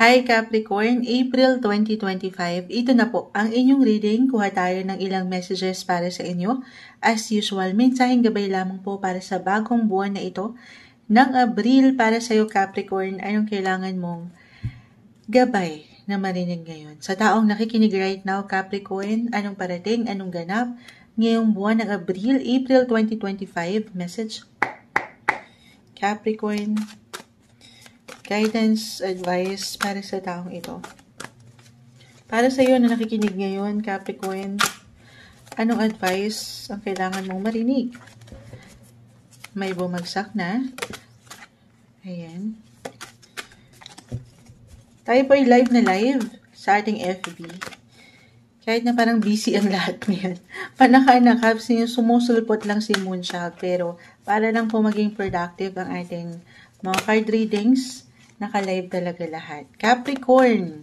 Hi Capricorn, April 2025. Ito na po ang inyong reading. Kuha tayo ng ilang messages para sa inyo. As usual, mensaheng gabay lamang po para sa bagong buwan na ito ng Abril para sa iyo Capricorn. Anong kailangan mong gabay na marinig ngayon? Sa taong nakikinig right now Capricorn, anong parating, anong ganap ngayong buwan ng Abril, April 2025? Message Capricorn. Guidance, advice para sa taong ito. Para sa iyo na nakikinig ngayon, Capricorn, anong advice ang kailangan mong marinig? May bumagsak na. Ayan. Tayo po ay live na live sa ating FB. Kahit na parang busy ang lahat ngayon. Panaka-nakap, sumusulpot lang si Moonchild. Pero para lang po maging productive ang ating mga card readings, naka-live talaga lahat. Capricorn,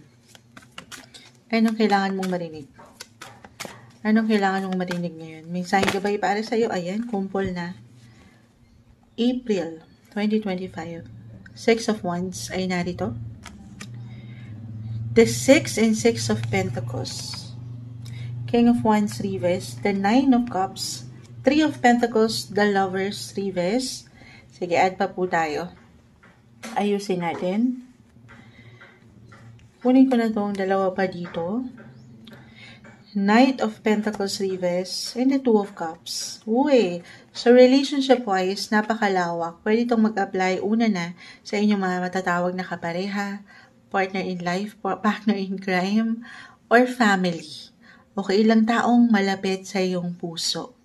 anong kailangan mong marinig? Anong kailangan mong marinig ngayon? May sign gabay para sa'yo. Ayan, kumpol na. April 2025. Six of Wands ay narito. The Six and Six of Pentacles. King of Wands, Reverse. The Nine of Cups. Three of Pentacles, the Lovers, Reverse. Sige, add pa po tayo. Ayusin natin. Kunin ko na itong dalawa pa dito. Knight of Pentacles Reverse and the Two of Cups. Uy, so relationship-wise, napakalawak. Pwede itong mag-apply una na sa inyong mga matatawag na kapareha, partner in life, partner in crime, or family. Okay, ilang taong malapit sa iyong puso.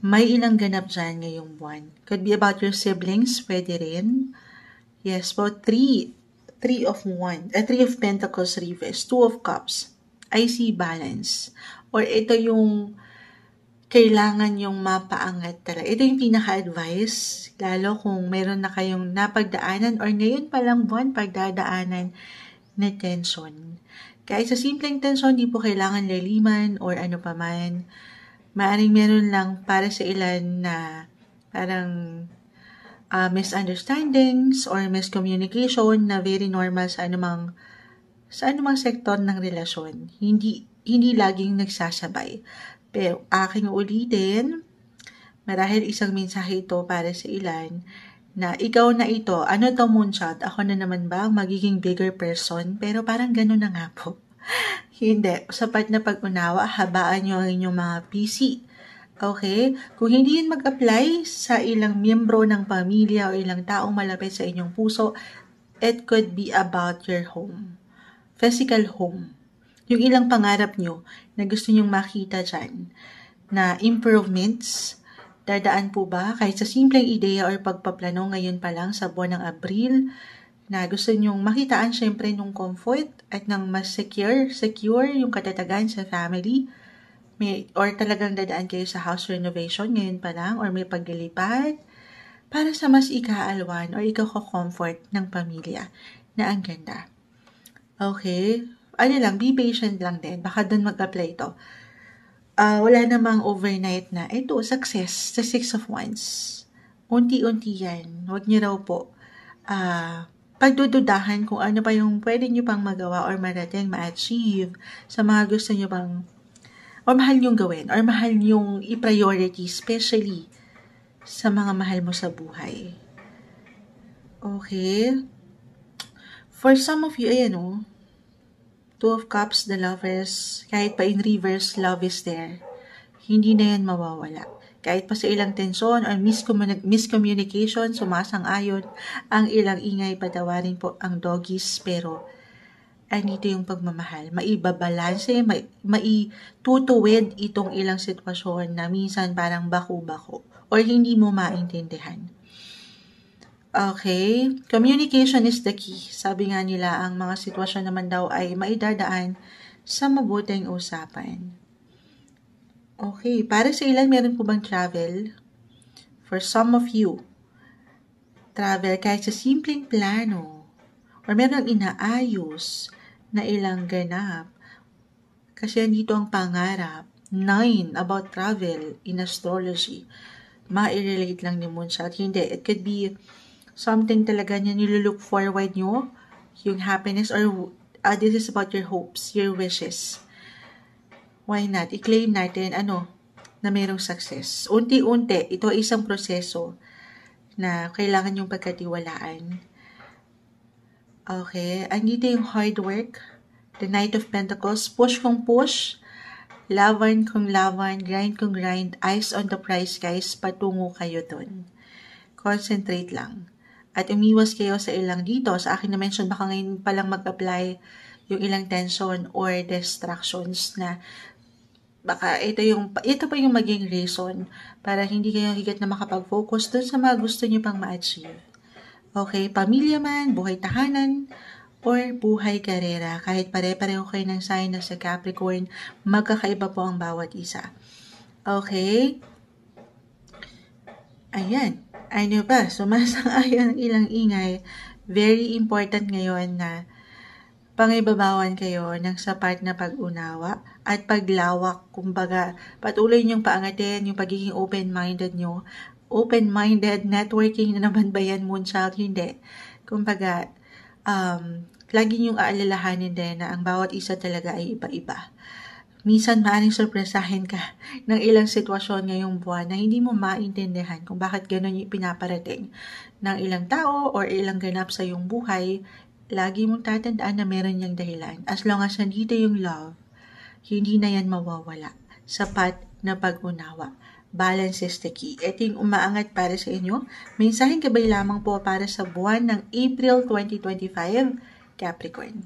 May ilang ganap dyan ngayong buwan. Could be about your siblings, pwede rin. Yes, but three of Pentacles Reverse, Two of Cups. I see balance. Or ito yung kailangan yung mapaangat talaga. Ito yung pinaka-advice, lalo kung meron na kayong napagdaanan or ngayon palang buwan pagdadaanan na tension. Kahit sa simpleng tension, di po kailangan laliman or ano pa man. Maaring meron lang para sa ilan na parang misunderstandings or miscommunication na very normal sa anumang sektor ng relasyon. Hindi laging nagsasabay. Pero aking ulitin, marahil isang mensahe ito para sa ilan na ikaw na ito, ano to Moonchild? Ako na naman ba ang magiging bigger person? Pero parang gano'n na nga po. Hindi. Sapat na pag-unawa, habaan nyo ang inyong mga PC. Okay? Kung hindi yun mag-apply sa ilang miyembro ng pamilya o ilang taong malapit sa inyong puso, it could be about your home. Physical home. Yung ilang pangarap nyo na gusto nyong makita dyan na improvements, dadaan po ba kahit sa simpleng ideya or pagpaplano ngayon pa lang sa buwan ng Abril na gusto nyong makitaan syempre nung comfort at ng mas secure yung katatagan sa family? Or talagang dadaan kayo sa house renovation ngayon pa lang or may paglilipat para sa mas ikaalwan or ikaw-comfort ng pamilya na ang ganda. Okay? Ano lang, be patient lang din. Baka doon mag-apply ito. Wala namang overnight na. Ito, success sa Six of Wands. Unti-unti yan. Huwag niyo raw po pagdududahan kung ano pa yung pwede niyo pang magawa or marating ma-achieve sa mga gusto niyo pang or mahal niyong gawin, or mahal niyong i-priority, especially sa mga mahal mo sa buhay. Okay? For some of you, ayan Two of Cups, the Lovers, kahit pa in reverse, love is there. Hindi na yan mawawala. Kahit pa sa ilang tensyon or miscommunication, sumasang-ayon, ang ilang ingay, patawarin po ang doggies, pero andito yung pagmamahal. Maibabalanse, maitutuwid itong ilang sitwasyon na minsan parang bako-bako or hindi mo maintindihan. Okay? Communication is the key. Sabi nga nila, ang mga sitwasyon naman daw ay maidadaan sa mabuting usapan. Okay. Para sa ilan, meron po bang travel? For some of you, travel kahit sa simpleng plano or meron inaayos na ilang ganap. Kasi dito ang pangarap. 9 about travel in astrology. Ma-relate lang ni Moonchild. Hindi. It could be something talaga niya nilulook forward nyo. yung happiness, or this is about your hopes, your wishes. Why not? I-claim natin, na mayroong success. Unti-unti, ito ay isang proseso na kailangan yung pagkatiwalaan. Okay, andito yung hard work, the Knight of Pentacles, push kung push, laban kung laban, grind kung grind, eyes on the prize guys, patungo kayo dun. Concentrate lang. At umiwas kayo sa ilang dito, sa akin na-mention, baka ngayon palang mag-apply yung ilang tension or distractions na baka ito pa yung maging reason para hindi kayo higit na makapag-focus dun sa mga gusto nyo pang ma-achieve. Okay, pamilya man, buhay tahanan, or buhay karera. Kahit pare-pareho kayo ng sign na sa Capricorn, magkakaiba po ang bawat isa. Okay? Ayan. Ano ba? Sumasang-ayon ang ilang ingay. Very important ngayon na pangibabawan kayo ng sapat na pag-unawa at paglawak. Kumbaga, patuloy niyong paangatin yung pagiging open-minded nyo. Open-minded, networking na naman ba yan, Moonchild? Hindi. Kumbaga, lagi niyong aalalahanin din na ang bawat isa talaga ay iba-iba. Minsan maaaring sorpresahin ka ng ilang sitwasyon ngayong buwan na hindi mo maintindihan kung bakit gano'n yung pinaparating ng ilang tao or ilang ganap sa iyong buhay. Lagi mong tatandaan na meron niyang dahilan. As long as nandito yung love, hindi na yan mawawala. Sapat na pag-unawa. Balance is the key. Ito yung umaangat para sa inyo. Mensaheng gabay lamang po para sa buwan ng April 2025, Capricorn.